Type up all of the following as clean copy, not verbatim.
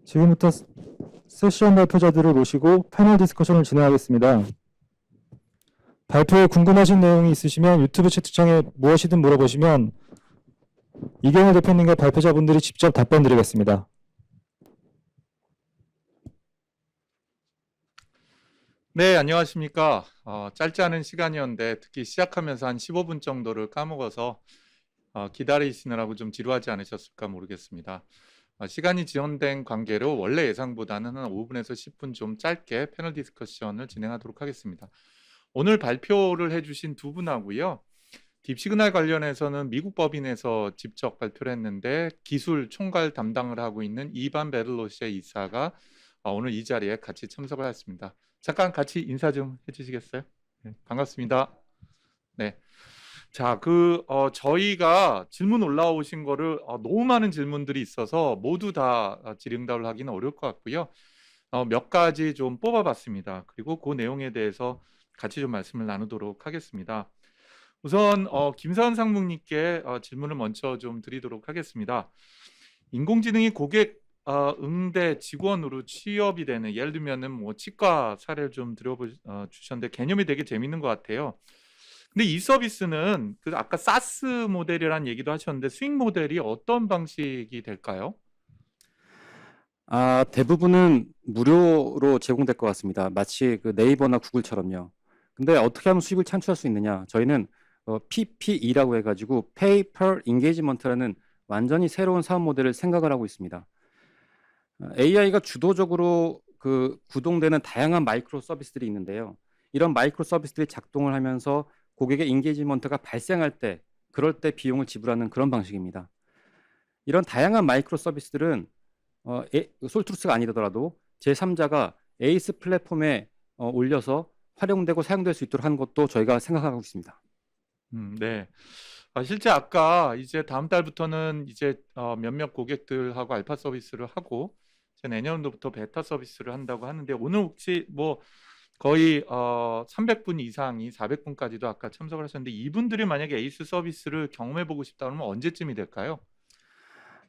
지금부터 세션 발표자들을 모시고 패널 디스커션을 진행하겠습니다. 발표에 궁금하신 내용이 있으시면 유튜브 채팅창에 무엇이든 물어보시면 이경호 대표님과 발표자분들이 직접 답변 드리겠습니다. 네, 안녕하십니까. 짧지 않은 시간이었는데 특히 시작하면서 한 15분 정도를 까먹어서 기다리시느라고 좀 지루하지 않으셨을까 모르겠습니다. 시간이 지연된 관계로 원래 예상보다는 한 5분에서 10분 좀 짧게 패널 디스커션을 진행하도록 하겠습니다. 오늘 발표를 해주신 두 분하고요. 딥시그널 관련해서는 미국 법인에서 직접 발표를 했는데 기술 총괄 담당을 하고 있는 이반 베를로시의 이사가 오늘 이 자리에 같이 참석을 했습니다. 잠깐 같이 인사 좀 해주시겠어요? 네, 반갑습니다. 네. 자, 저희가 질문 올라오신 거를 너무 많은 질문들이 있어서 모두 다 질의응답을 하기는 어려울 것 같고요. 몇 가지 좀 뽑아봤습니다. 그리고 그 내용에 대해서 같이 좀 말씀을 나누도록 하겠습니다. 우선 김사은 상무님께 질문을 먼저 좀 드리도록 하겠습니다. 인공지능이 고객 응대 직원으로 취업이 되는, 예를 들면은 뭐 치과 사례를 좀 주셨는데 개념이 되게 재밌는 것 같아요. 근데 이 서비스는 아까 사스 모델이라는 얘기도 하셨는데 수익 모델이 어떤 방식이 될까요? 대부분은 무료로 제공될 것 같습니다. 마치 그 네이버나 구글처럼요. 근데 어떻게 하면 수익을 창출할 수 있느냐? 저희는 PPE라고 해가지고 Pay Per Engagement라는 완전히 새로운 사업 모델을 생각을 하고 있습니다. AI가 주도적으로 구동되는 다양한 마이크로 서비스들이 있는데요. 이런 마이크로 서비스들이 작동을 하면서 고객의 인게이지먼트가 발생할 때, 그럴 때 비용을 지불하는 그런 방식입니다. 이런 다양한 마이크로 서비스들은 솔트루스가 아니더라도 제3자가 에이스 플랫폼에 올려서 활용되고 사용될 수 있도록 하는 것도 저희가 생각하고 있습니다. 네. 실제 아까 이제 다음 달부터는 이제 몇몇 고객들하고 알파 서비스를 하고 이제 내년도부터 베타 서비스를 한다고 하는데 오늘 혹시 뭐 거의 300분 이상이 400분까지도 아까 참석을 하셨는데 이분들이 만약에 에이스 서비스를 경험해보고 싶다 그러면 언제쯤이 될까요?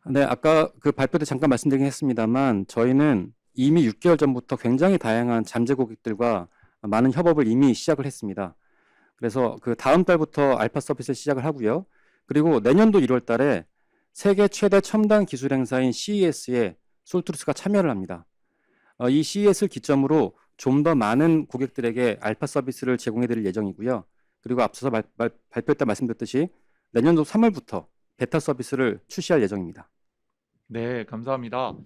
네, 아까 그 발표 때 잠깐 말씀드리긴 했습니다만 저희는 이미 6개월 전부터 굉장히 다양한 잠재 고객들과 많은 협업을 이미 시작을 했습니다. 그래서 그 다음 달부터 알파 서비스를 시작을 하고요. 그리고 내년도 1월 달에 세계 최대 첨단 기술 행사인 CES에 솔트루스가 참여를 합니다. 이 CES를 기점으로 좀 더 많은 고객들에게 알파 서비스를 제공해 드릴 예정이고요. 그리고 앞서서 발표 때 말씀드렸듯이 내년도 3월부터 베타 서비스를 출시할 예정입니다. 네, 감사합니다.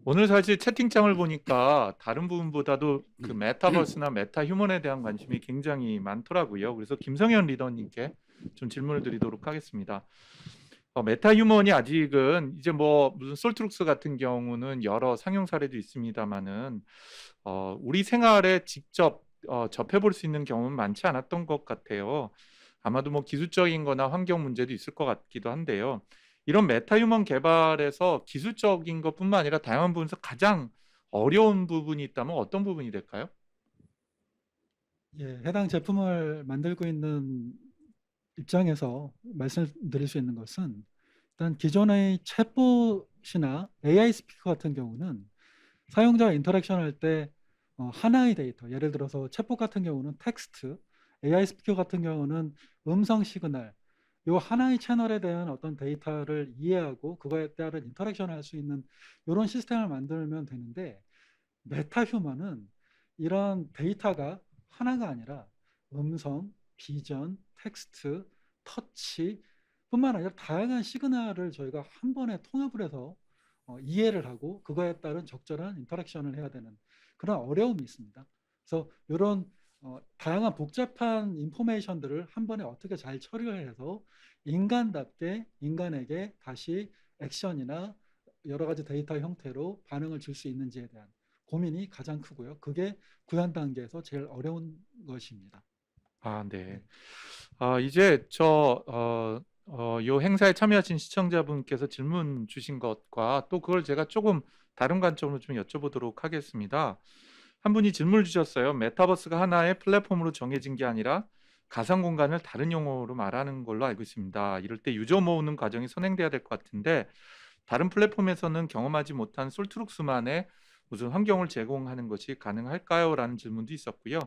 오늘 사실 채팅창을 보니까 다른 부분보다도 그 메타버스나 메타 휴먼에 대한 관심이 굉장히 많더라고요. 그래서 김성현 리더님께 좀 질문을 드리도록 하겠습니다. 메타 휴먼이 아직은 이제 뭐 무슨 솔트룩스 같은 경우는 여러 상용 사례도 있습니다만은 우리 생활에 직접 접해볼 수 있는 경우는 많지 않았던 것 같아요. 아마도 뭐 기술적인 거나 환경 문제도 있을 것 같기도 한데요. 이런 메타 휴먼 개발에서 기술적인 것뿐만 아니라 다양한 부분에서 가장 어려운 부분이 있다면 어떤 부분이 될까요? 예, 해당 제품을 만들고 있는 입장에서 말씀드릴 수 있는 것은 일단 기존의 챗봇이나 AI 스피커 같은 경우는 사용자와 인터랙션 할 때 하나의 데이터, 예를 들어서 챗봇 같은 경우는 텍스트, AI 스피커 같은 경우는 음성 시그널, 이 하나의 채널에 대한 어떤 데이터를 이해하고 그거에 따른 인터랙션을 할 수 있는 이런 시스템을 만들면 되는데 메타 휴먼은 이런 데이터가 하나가 아니라 음성, 비전, 텍스트, 터치 뿐만 아니라 다양한 시그널을 저희가 한 번에 통합을 해서 이해를 하고 그거에 따른 적절한 인터랙션을 해야 되는 그런 어려움이 있습니다. 그래서 이런 다양한 복잡한 인포메이션들을 한 번에 어떻게 잘 처리를 해서 인간답게 인간에게 다시 액션이나 여러 가지 데이터 형태로 반응을 줄 수 있는지에 대한 고민이 가장 크고요. 그게 구현 단계에서 제일 어려운 것입니다. 네. 이제 요 행사에 참여하신 시청자분께서 질문 주신 것과 또 그걸 제가 조금 다른 관점으로 좀 여쭤보도록 하겠습니다. 한 분이 질문을 주셨어요. 메타버스가 하나의 플랫폼으로 정해진 게 아니라 가상 공간을 다른 용어로 말하는 걸로 알고 있습니다. 이럴 때 유저 모으는 과정이 선행돼야 될 것 같은데 다른 플랫폼에서는 경험하지 못한 솔트룩스만의 무슨 환경을 제공하는 것이 가능할까요? 라는 질문도 있었고요.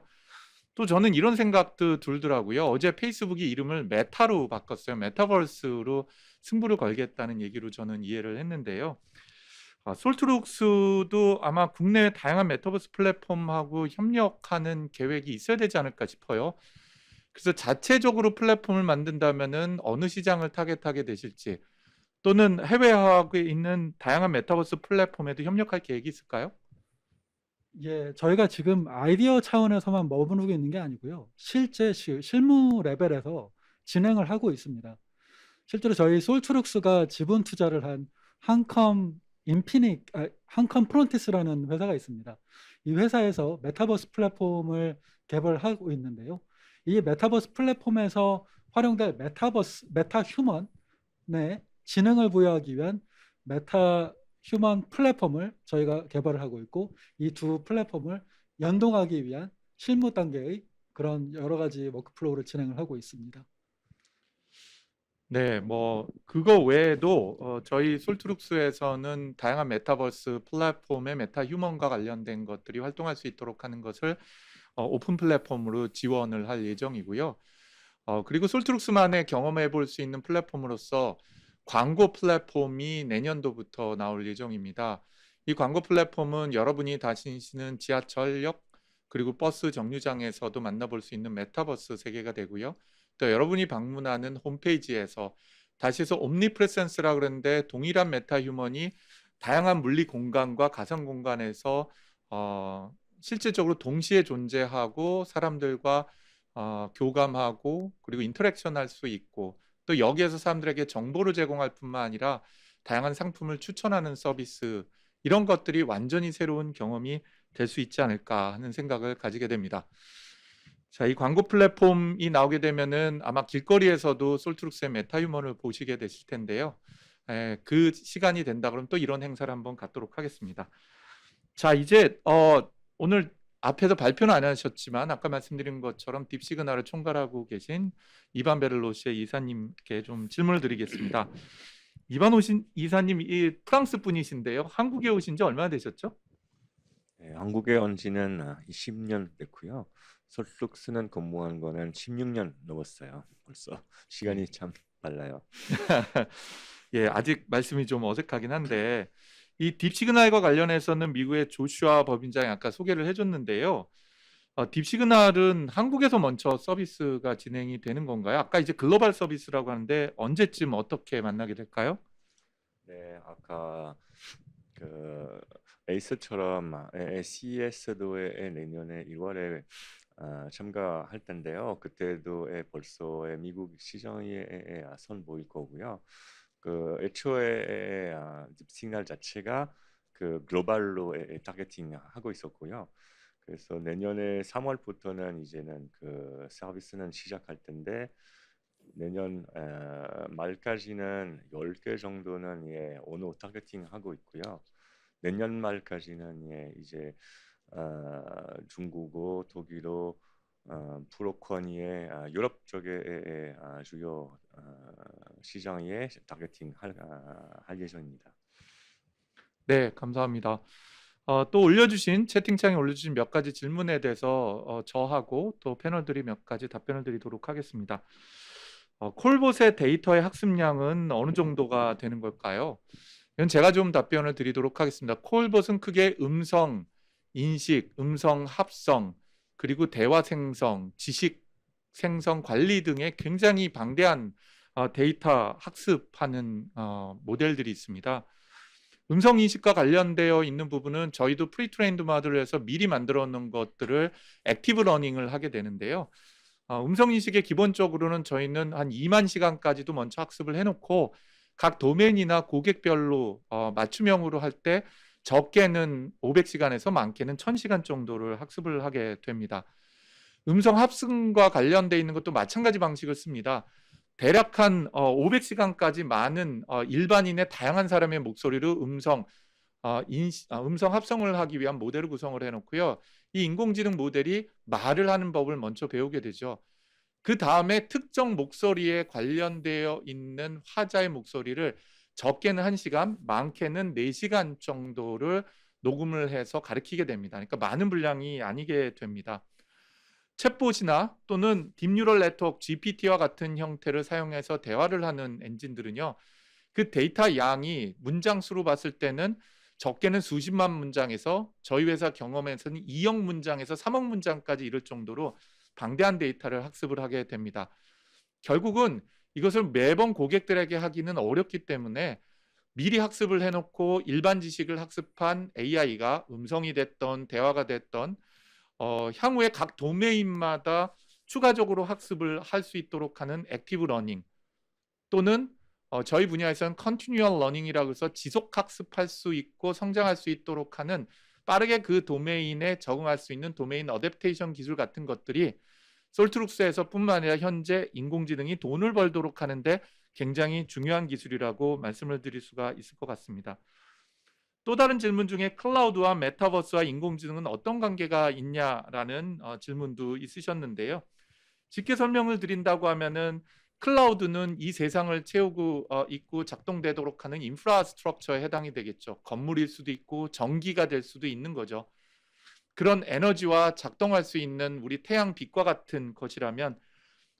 또 저는 이런 생각도 들더라고요. 어제 페이스북이 이름을 메타로 바꿨어요. 메타버스로 승부를 걸겠다는 얘기로 저는 이해를 했는데요. 솔트룩스도 아마 국내 다양한 메타버스 플랫폼하고 협력하는 계획이 있어야 되지 않을까 싶어요. 그래서 자체적으로 플랫폼을 만든다면은 어느 시장을 타겟하게 되실지, 또는 해외하고 있는 다양한 메타버스 플랫폼에도 협력할 계획이 있을까요? 예, 저희가 지금 아이디어 차원에서만 머무르고 있는 게 아니고요. 실제 실무 레벨에서 진행을 하고 있습니다. 실제로 저희 솔트룩스가 지분 투자를 한 한컴 프론티스라는 회사가 있습니다. 이 회사에서 메타버스 플랫폼을 개발하고 있는데요. 이 메타버스 플랫폼에서 활용될 메타 휴먼의 지능을 부여하기 위한 메타 휴먼 플랫폼을 저희가 개발을 하고 있고, 이 두 플랫폼을 연동하기 위한 실무 단계의 그런 여러 가지 워크플로우를 진행을 하고 있습니다. 네, 뭐 그거 외에도 저희 솔트룩스에서는 다양한 메타버스 플랫폼의 메타 휴먼과 관련된 것들이 활동할 수 있도록 하는 것을 오픈 플랫폼으로 지원을 할 예정이고요. 그리고 솔트룩스만의 경험해 볼 수 있는 플랫폼으로서 광고 플랫폼이 내년도부터 나올 예정입니다. 이 광고 플랫폼은 여러분이 다니시는 지하철역 그리고 버스 정류장에서도 만나볼 수 있는 메타버스 세계가 되고요. 또 여러분이 방문하는 홈페이지에서, 다시 해서 옴니프레센스라고 그러는데 동일한 메타 휴먼이 다양한 물리 공간과 가상 공간에서 실질적으로 동시에 존재하고 사람들과 교감하고 그리고 인터랙션 할 수 있고, 또 여기에서 사람들에게 정보를 제공할 뿐만 아니라 다양한 상품을 추천하는 서비스, 이런 것들이 완전히 새로운 경험이 될 수 있지 않을까 하는 생각을 가지게 됩니다. 자, 이 광고 플랫폼이 나오게 되면은 아마 길거리에서도 솔트룩스의 메타 휴먼을 보시게 되실 텐데요. 그 시간이 된다 그러면 또 이런 행사를 한번 갖도록 하겠습니다. 자, 이제 오늘 앞에서 발표는 안 하셨지만 아까 말씀드린 것처럼 딥시그널을 총괄하고 계신 이반 베를로시의 이사님께 좀 질문을 드리겠습니다. 이반 이사님, 이 프랑스 분이신데요. 한국에 오신 지 얼마나 되셨죠? 네, 한국에 온 지는 20년 됐고요. 솔트룩스는 근무한 거는 16년 넘었어요. 벌써 시간이 참 빨라요. 예, 아직 말씀이 좀 어색하긴 한데, 이 딥시그널과 관련해서는 미국의 조슈아 법인장이 아까 소개를 해줬는데요. 딥시그널은 한국에서 먼저 서비스가 진행이 되는 건가요? 아까 이제 글로벌 서비스라고 하는데 언제쯤 어떻게 만나게 될까요? 네, 아까 그 에이스처럼 CES도 내년에 1월에 참가할 텐데요. 그때도 벌써 미국 시장에 선보일 거고요. 그 애초에 딥시그널 자체가 그 글로벌로 타겟팅하고 있었고요. 그래서 내년에 3월부터는 이제는 그 서비스는 시작할 텐데, 내년 말까지는 10개 정도는 언어 타겟팅하고 있고요. 내년 말까지는 이제 중국어, 독일어, 프로코니의 유럽 쪽의 주요 시장에 타겟팅할 예정입니다. 네, 감사합니다. 또 올려주신 채팅창에 올려주신 몇 가지 질문에 대해서 저하고 또 패널들이 몇 가지 답변을 드리도록 하겠습니다. 콜봇의 데이터의 학습량은 어느 정도가 되는 걸까요? 이건 제가 좀 답변을 드리도록 하겠습니다. 콜봇은 크게 음성 인식, 음성 합성, 그리고 대화 생성, 지식 생성 관리 등의 굉장히 방대한 데이터 학습하는 모델들이 있습니다. 음성 인식과 관련되어 있는 부분은 저희도 프리트레인드 모델을 해서 미리 만들어 놓은 것들을 액티브 러닝을 하게 되는데요. 음성 인식에 기본적으로는 저희는 한 2만 시간까지도 먼저 학습을 해놓고, 각 도메인이나 고객별로 맞춤형으로 할 때 적게는 500시간에서 많게는 1000시간 정도를 학습을 하게 됩니다. 음성 합승과 관련되어 있는 것도 마찬가지 방식을 씁니다. 대략 한 500시간까지 많은 일반인의 다양한 사람의 목소리로 음성 합성을 하기 위한 모델을 구성을 해놓고요. 이 인공지능 모델이 말을 하는 법을 먼저 배우게 되죠. 그 다음에 특정 목소리에 관련되어 있는 화자의 목소리를 적게는 1시간, 많게는 4시간 정도를 녹음을 해서 가르치게 됩니다. 그러니까 많은 분량이 아니게 됩니다. 챗봇이나 또는 딥뉴럴 네트워크 GPT와 같은 형태를 사용해서 대화를 하는 엔진들은요, 그 데이터 양이 문장 수로 봤을 때는 적게는 수십만 문장에서 저희 회사 경험에서는 2억 문장에서 3억 문장까지 이를 정도로 방대한 데이터를 학습을 하게 됩니다. 결국은 이것을 매번 고객들에게 하기는 어렵기 때문에 미리 학습을 해놓고 일반 지식을 학습한 AI가 음성이 됐던 대화가 됐던 향후에 각 도메인마다 추가적으로 학습을 할 수 있도록 하는 액티브 러닝 또는 저희 분야에서는 컨티뉴얼 러닝이라고 해서 지속 학습할 수 있고 성장할 수 있도록 하는 빠르게 그 도메인에 적응할 수 있는 도메인 어댑테이션 기술 같은 것들이 솔트룩스에서 뿐만 아니라 현재 인공지능이 돈을 벌도록 하는데 굉장히 중요한 기술이라고 말씀을 드릴 수가 있을 것 같습니다. 또 다른 질문 중에 클라우드와 메타버스와 인공지능은 어떤 관계가 있냐라는 질문도 있으셨는데요. 쉽게 설명을 드린다고 하면은 클라우드는 이 세상을 채우고 있고 작동되도록 하는 인프라스트럭처에 해당이 되겠죠. 건물일 수도 있고 전기가 될 수도 있는 거죠. 그런 에너지와 작동할 수 있는 우리 태양 빛과 같은 것이라면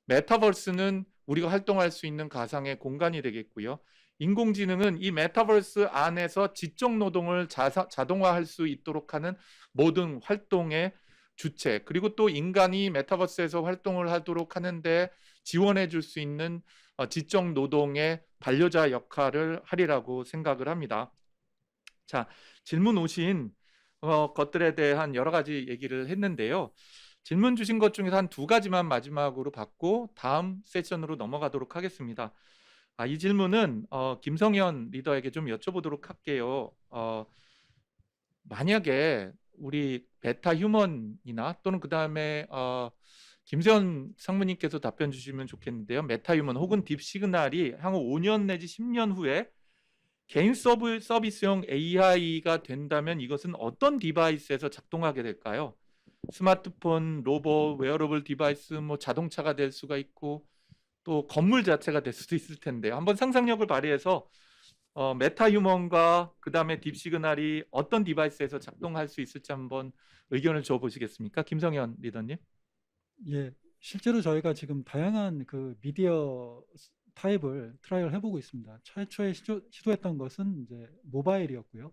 메타버스는 우리가 활동할 수 있는 가상의 공간이 되겠고요. 인공지능은 이 메타버스 안에서 지적 노동을 자동화할 수 있도록 하는 모든 활동의 주체, 그리고 또 인간이 메타버스에서 활동을 하도록 하는데 지원해 줄 수 있는 지적 노동의 반려자 역할을 하리라고 생각을 합니다. 자, 질문 오신 것들에 대한 여러 가지 얘기를 했는데요. 질문 주신 것 중에서 한 2가지만 마지막으로 받고 다음 세션으로 넘어가도록 하겠습니다. 이 질문은 김성현 리더에게 좀 여쭤보도록 할게요. 만약에 우리 베타 휴먼이나 또는 그 다음에 김세현 상무님께서 답변 주시면 좋겠는데요. 메타 휴먼 혹은 딥 시그널이 향후 5년 내지 10년 후에 개인 서비스용 AI가 된다면 이것은 어떤 디바이스에서 작동하게 될까요? 스마트폰, 로봇, 웨어러블 디바이스, 뭐 자동차가 될 수가 있고 또 건물 자체가 될 수도 있을 텐데요. 한번 상상력을 발휘해서 메타 휴먼과 그 다음에 딥 시그널이 어떤 디바이스에서 작동할 수 있을지 한번 의견을 줘 보시겠습니까? 김성현 리더님. 예, 실제로 저희가 지금 다양한 그 미디어 타입을 트라이얼 해보고 있습니다. 최초에 시도했던 것은 이제 모바일이었고요.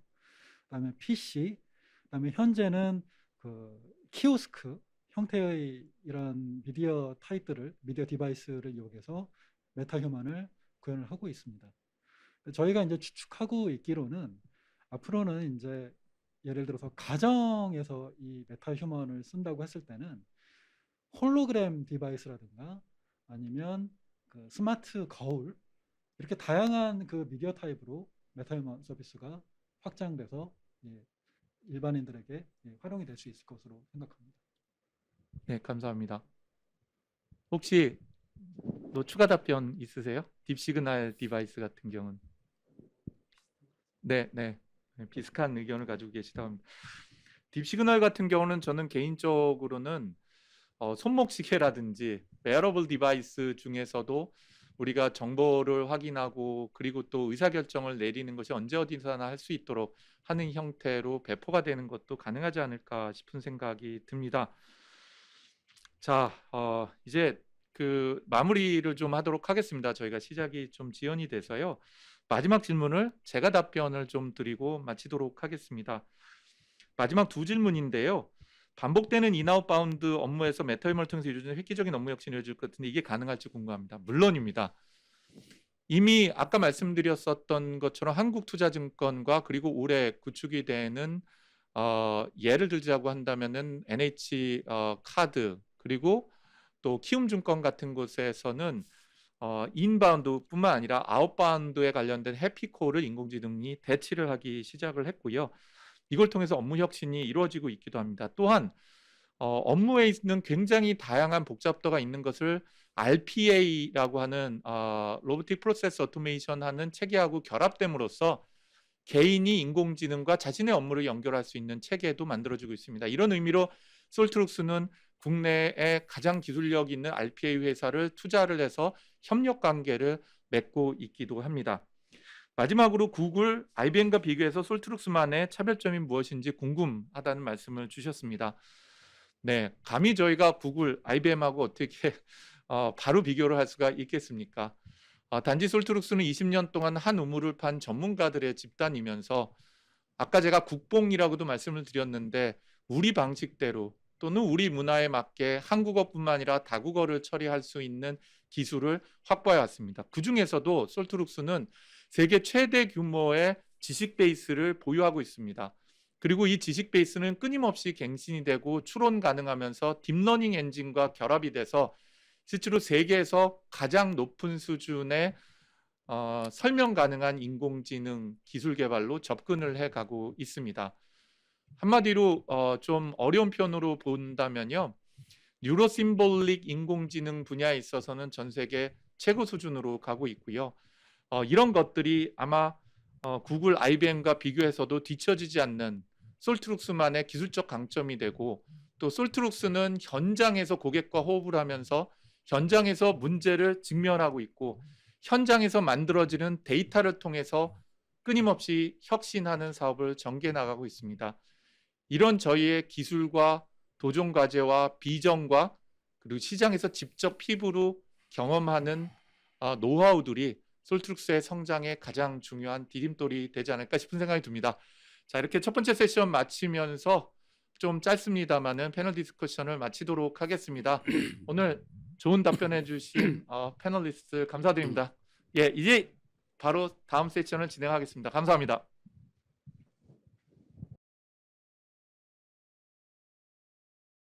그다음에 PC, 그다음에 현재는 그 키오스크 형태의 이런 미디어 타입들을 미디어 디바이스를 이용해서 메타 휴먼을 구현을 하고 있습니다. 저희가 이제 추측하고 있기로는 앞으로는 이제 예를 들어서 가정에서 이 메타 휴먼을 쓴다고 했을 때는 홀로그램 디바이스라든가 아니면 그 스마트 거울 이렇게 다양한 그 미디어 타입으로 메타 휴먼 서비스가 확장돼서 일반인들에게 활용이 될 수 있을 것으로 생각합니다. 네, 감사합니다. 혹시 또 추가 답변 있으세요? 딥 시그널 디바이스 같은 경우는 네, 비슷한 의견을 가지고 계시다고 합니다. 딥 시그널 같은 경우는 저는 개인적으로는 손목 시계라든지 웨어러블 디바이스 중에서도 우리가 정보를 확인하고 그리고 또 의사결정을 내리는 것이 언제 어디서나 할 수 있도록 하는 형태로 배포가 되는 것도 가능하지 않을까 싶은 생각이 듭니다. 자, 이제 그 마무리를 좀 하도록 하겠습니다. 저희가 시작이 좀 지연이 돼서요. 마지막 질문을 제가 답변을 좀 드리고 마치도록 하겠습니다. 마지막 2질문인데요. 반복되는 인아웃바운드 업무에서 메타 휴먼을 통해서 이루어지는 획기적인 업무 혁신이 이루어질 것 같은데 이게 가능할지 궁금합니다. 물론입니다. 이미 아까 말씀드렸었던 것처럼 한국투자증권과 그리고 올해 구축이 되는 예를 들자고 한다면은 NH 카드 그리고 또 키움증권 같은 곳에서는 인바운드뿐만 아니라 아웃바운드에 관련된 해피콜을 인공지능이 대치를 하기 시작을 했고요. 이걸 통해서 업무 혁신이 이루어지고 있기도 합니다. 또한 업무에 있는 굉장히 다양한 복잡도가 있는 것을 RPA라고 하는 로보틱 프로세스 오토메이션 하는 체계하고 결합됨으로써 개인이 인공지능과 자신의 업무를 연결할 수 있는 체계도 만들어지고 있습니다. 이런 의미로 솔트룩스는 국내에 가장 기술력 있는 RPA 회사를 투자를 해서 협력 관계를 맺고 있기도 합니다. 마지막으로 구글, IBM과 비교해서 솔트룩스만의 차별점이 무엇인지 궁금하다는 말씀을 주셨습니다. 네, 감히 저희가 구글, IBM하고 어떻게 바로 비교를 할 수가 있겠습니까? 단지 솔트룩스는 20년 동안 한 우물을 판 전문가들의 집단이면서 아까 제가 국뽕이라고도 말씀을 드렸는데 우리 방식대로 또는 우리 문화에 맞게 한국어뿐만 아니라 다국어를 처리할 수 있는 기술을 확보해 왔습니다. 그 중에서도 솔트룩스는 세계 최대 규모의 지식 베이스를 보유하고 있습니다. 그리고 이 지식 베이스는 끊임없이 갱신이 되고 추론 가능하면서 딥러닝 엔진과 결합이 돼서 실제로 세계에서 가장 높은 수준의 설명 가능한 인공지능 기술 개발로 접근을 해가고 있습니다. 한마디로 좀 어려운 표현으로 본다면요. 뉴로심볼릭 인공지능 분야에 있어서는 전 세계 최고 수준으로 가고 있고요. 이런 것들이 아마 구글, IBM과 비교해서도 뒤처지지 않는 솔트룩스만의 기술적 강점이 되고 또 솔트룩스는 현장에서 고객과 호흡을 하면서 현장에서 문제를 직면하고 있고 현장에서 만들어지는 데이터를 통해서 끊임없이 혁신하는 사업을 전개 나가고 있습니다. 이런 저희의 기술과 도전 과제와 비전과 그리고 시장에서 직접 피부로 경험하는 노하우들이 솔트룩스의 성장에 가장 중요한 디딤돌이 되지 않을까 싶은 생각이 듭니다. 자, 이렇게 첫 번째 세션 마치면서 좀 짧습니다만은 패널 디스커션을 마치도록 하겠습니다. 오늘 좋은 답변해 주신 패널리스트 감사드립니다. 예, 이제 바로 다음 세션을 진행하겠습니다. 감사합니다.